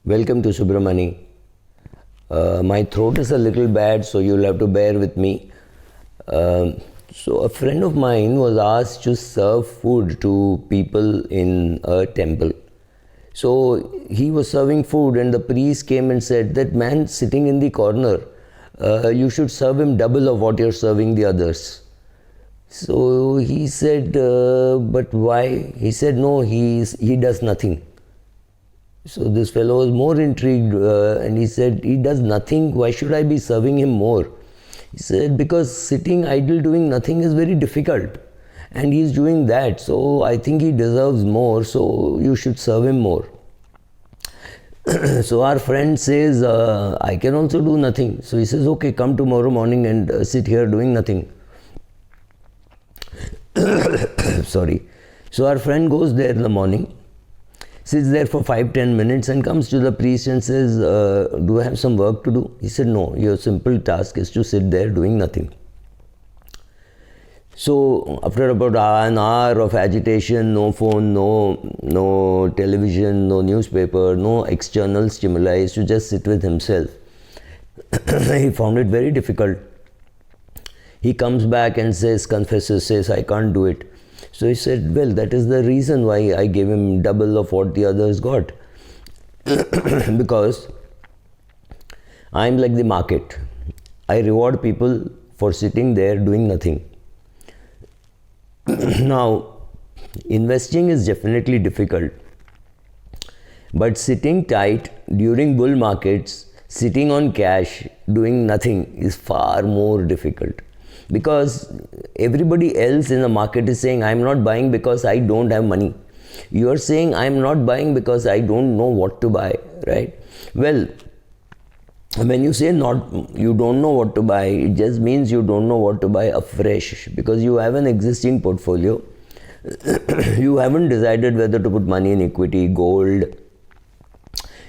Welcome to Subramani. My throat is a little bad, so you'll have to bear with me. So, a friend of mine was asked to serve food to people in a temple. So, he was serving food, and the priest came and said, "That man sitting in the corner, you should serve him double of what you're serving the others." So he said, "But why?" He said, "No, he does nothing." So this fellow was more intrigued and he said, "He does nothing, why should I be serving him more?" He said, "Because sitting idle doing nothing is very difficult and he's doing that, so I think he deserves more, so you should serve him more." So our friend says, "I can also do nothing." So he says, "Okay, come tomorrow morning and sit here doing nothing." Sorry. So our friend goes there in the morning, sits there for 5-10 minutes and comes to the priest and says, "Do I have some work to do?" He said, "No, your simple task is to sit there doing nothing." So after about an hour of agitation, no phone, no television, no newspaper, no external stimuli, is to just sit with himself. He found it very difficult. He comes back and confesses, says, "I can't do it." So he said, "Well, that is the reason why I gave him double of what the others got." Because I'm like the market. I reward people for sitting there doing nothing. Now, investing is definitely difficult. But sitting tight during bull markets, sitting on cash, doing nothing is far more difficult. Because everybody else in the market is saying, "I'm not buying because I don't have money." You're saying, "I'm not buying because I don't know what to buy," right? Well, when you say you don't know what to buy, it just means you don't know what to buy afresh, because you have an existing portfolio. You haven't decided whether to put money in equity, gold,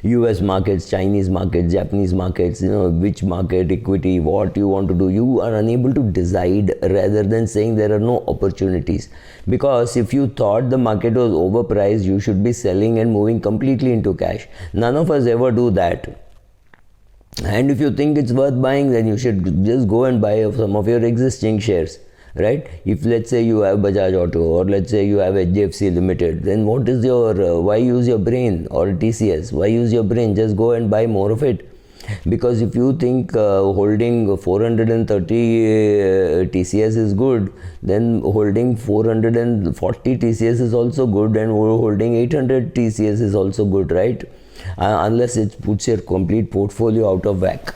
US markets, Chinese markets, Japanese markets, which market, equity, what you want to do. You are unable to decide, rather than saying there are no opportunities. Because if you thought the market was overpriced, you should be selling and moving completely into cash. None of us ever do that. And if you think it's worth buying, then you should just go and buy some of your existing shares. Right? If let's say you have Bajaj Auto, or let's say you have HDFC Limited, then what is why use your brain? Or TCS, why use your brain? Just go and buy more of it. Because if you think holding 430 TCS is good, then holding 440 TCS is also good, and holding 800 TCS is also good, right? Unless it puts your complete portfolio out of whack.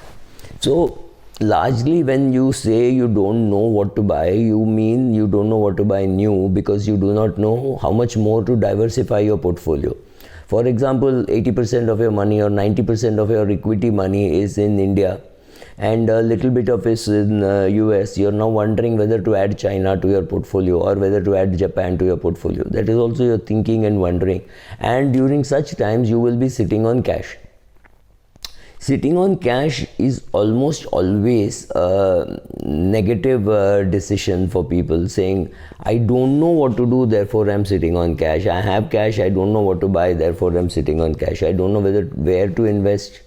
So largely, when you say you don't know what to buy, you mean you don't know what to buy new, because you do not know how much more to diversify your portfolio. For example, 80% of your money or 90% of your equity money is in India, and a little bit of it is in US. You're now wondering whether to add China to your portfolio or whether to add Japan to your portfolio. That is also your thinking and wondering. And during such times, you will be sitting on cash. Sitting on cash is almost always a negative decision for people, saying, "I don't know what to do, therefore I'm sitting on cash. I have cash, I don't know what to buy, therefore I'm sitting on cash. I don't know where to invest.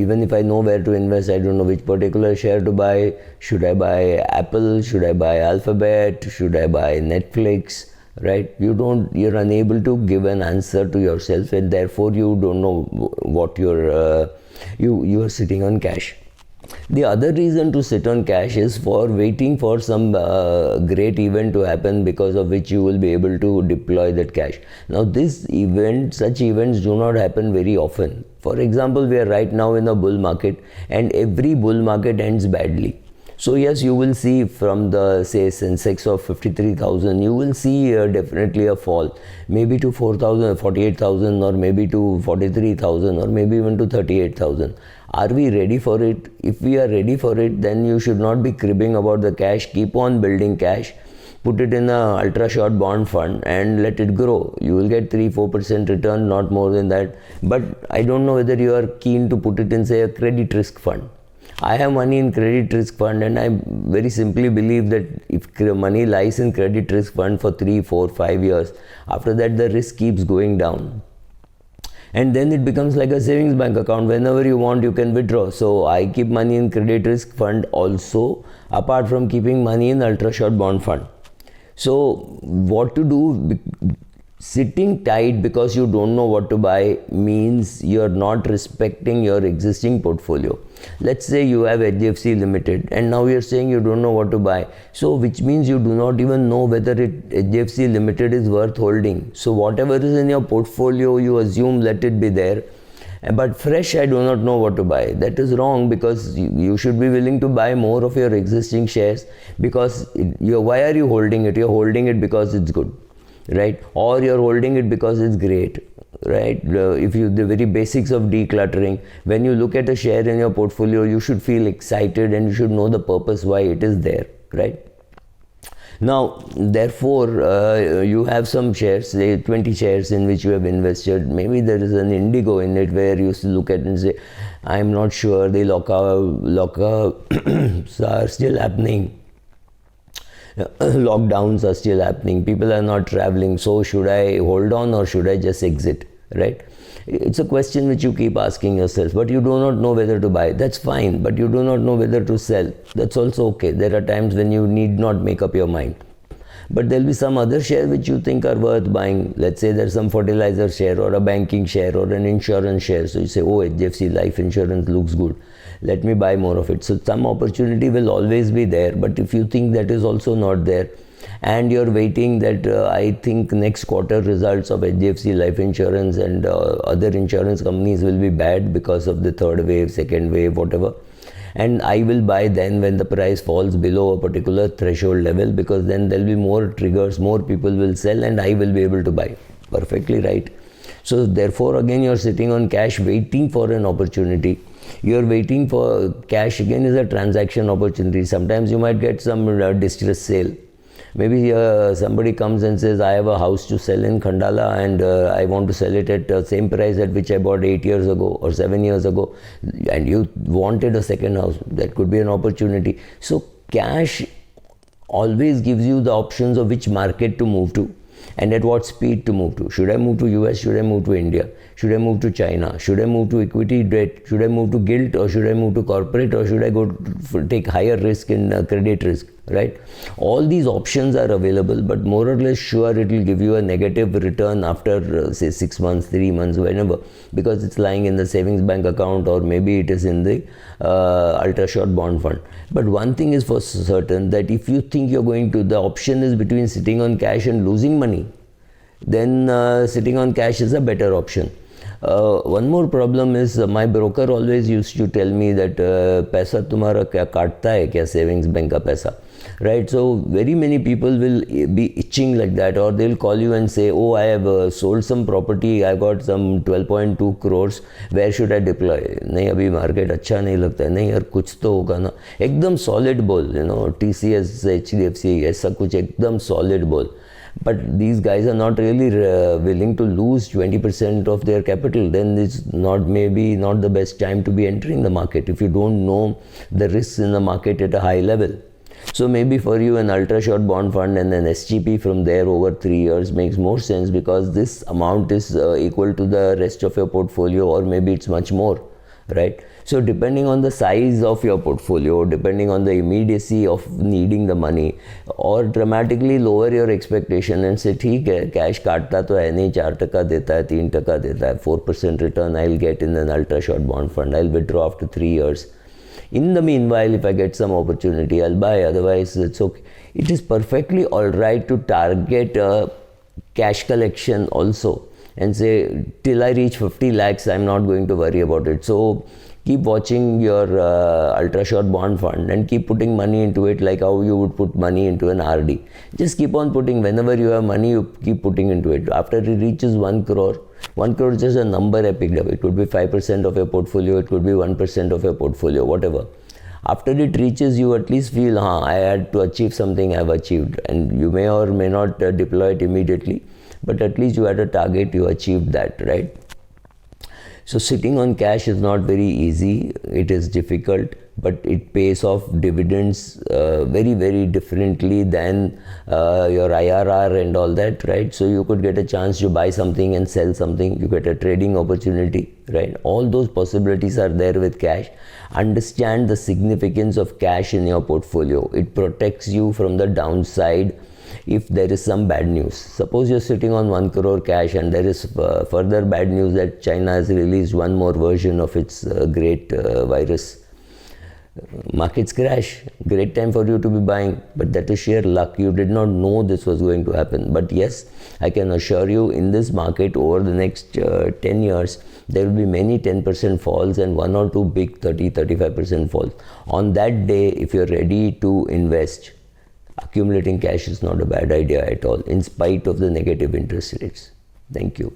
Even if I know where to invest, I don't know which particular share to buy. Should I buy Apple? Should I buy Alphabet? Should I buy Netflix?" Right? You're unable to give an answer to yourself, and therefore you don't know what you are sitting on cash. The other reason to sit on cash is for waiting for some great event to happen, because of which you will be able to deploy that cash. Now such events do not happen very often. For example, we are right now in a bull market, and every bull market ends badly. So yes, you will see from the Sensex of 53,000, you will see definitely a fall, maybe to 4,000, 48,000, or maybe to 43,000, or maybe even to 38,000. Are we ready for it? If we are ready for it, then you should not be cribbing about the cash. Keep on building cash. Put it in a ultra short bond fund and let it grow. You will get 3-4% return, not more than that. But I don't know whether you are keen to put it in, say, a credit risk fund. I have money in credit risk fund, and I very simply believe that if money lies in credit risk fund for 3, 4, 5 years, after that the risk keeps going down. and then it becomes like a savings bank account. Whenever you want, you can withdraw. So I keep money in credit risk fund also, apart from keeping money in ultra short bond fund. So what to do? Sitting tight because you don't know what to buy means you're not respecting your existing portfolio. Let's say you have HDFC Limited and now you're saying you don't know what to buy. So which means you do not even know whether HDFC Limited is worth holding. So whatever is in your portfolio, you assume let it be there. But fresh, I do not know what to buy. That is wrong, because you should be willing to buy more of your existing shares, because why are you holding it? You're holding it because it's good, right? Or you're holding it because it's great, right? If you, the very basics of decluttering, when you look at a share in your portfolio, you should feel excited and you should know the purpose why it is there, right? Now, therefore, you have some shares, say 20 shares in which you have invested. Maybe there is an indigo in it where you look at and say, I'm not sure, the lockups are still happening. Lockdowns are still happening. People are not traveling. So should I hold on or should I just exit, right? It's a question which you keep asking yourself, but you do not know whether to buy. That's fine, but you do not know whether to sell. That's also okay. There are times when you need not make up your mind. But there'll be some other share which you think are worth buying. Let's say there's some fertilizer share or a banking share or an insurance share. So you say, oh, HDFC Life Insurance looks good. Let me buy more of it. So some opportunity will always be there. But if you think that is also not there, and you're waiting that I think next quarter results of HDFC Life Insurance and other insurance companies will be bad because of the third wave, second wave, whatever. And I will buy then when the price falls below a particular threshold level, because then there'll be more triggers, more people will sell and I will be able to buy. Perfectly right. So therefore again you're sitting on cash waiting for an opportunity. You're waiting for cash, again is a transaction opportunity. Sometimes you might get some distress sale. Maybe somebody comes and says, I have a house to sell in Khandala and I want to sell it at the same price at which I bought 8 years ago or 7 years ago, and you wanted a second house. That could be an opportunity. So cash always gives you the options of which market to move to and at what speed to move to. Should I move to US? Should I move to India? Should I move to China? Should I move to equity debt? Should I move to gilt, or should I move to corporate, or should I go take higher risk in credit risk, right? All these options are available, but more or less sure it will give you a negative return after say 6 months, 3 months, whenever, because it's lying in the savings bank account, or maybe it is in the ultra short bond fund. But one thing is for certain, that if you think you're going to, the option is between sitting on cash and losing money, then sitting on cash is a better option. One more problem is my broker always used to tell me that पैसा तुम्हारा क्या काटता है क्या savings bank का पैसा, right? So very many people will be itching like that, or they'll call you and say, oh, I have sold some property, I got some 12.2 crores, where should I deploy? नहीं अभी market अच्छा नहीं लगता है. नहीं यार कुछ तो होगा ना. एकदम solid बोल, you know, TCS, HDFC, ऐसा कुछ एकदम solid बोल. But these guys are not really willing to lose 20% of their capital. Then it's not, maybe not the best time to be entering the market if you don't know the risks in the market at a high level. So maybe for you an ultra short bond fund and an SGP from there over 3 years makes more sense, because this amount is equal to the rest of your portfolio, or maybe it's much more, right? So depending on the size of your portfolio, depending on the immediacy of needing the money, or dramatically lower your expectation and say, ठीक है, cash काटता तो है नहीं, 4% देता है, 3% देता है, 4% return I'll get in an ultra short bond fund, I'll withdraw after 3 years. In the meanwhile, if I get some opportunity, I'll buy, otherwise it's okay. It is perfectly alright to target cash collection also and say, till I reach 50 lakhs, I'm not going to worry about it. So keep watching your ultra short bond fund and keep putting money into it like how you would put money into an RD. Just keep on putting. Whenever you have money, you keep putting into it. After it reaches 1 crore, 1 crore is just a number I picked up. It could be 5% of your portfolio, it could be 1% of your portfolio, whatever. After it reaches, you at least feel, I had to achieve something, I've achieved. And you may or may not deploy it immediately, but at least you had a target, you achieved that, right? So sitting on cash is not very easy. It is difficult, but it pays off dividends very, very differently than your IRR and all that, right? So you could get a chance to buy something and sell something. You get a trading opportunity, right? All those possibilities are there with cash. Understand the significance of cash in your portfolio. It protects you from the downside if there is some bad news. Suppose you're sitting on 1 crore cash and there is further bad news that China has released one more version of its great virus. Markets crash. Great time for you to be buying, but that is sheer luck. You did not know this was going to happen. But yes, I can assure you, in this market over the next 10 years, there will be many 10% falls and 1 or 2 big 30-35% falls. On that day, if you're ready to invest, accumulating cash is not a bad idea at all, in spite of the negative interest rates. Thank you.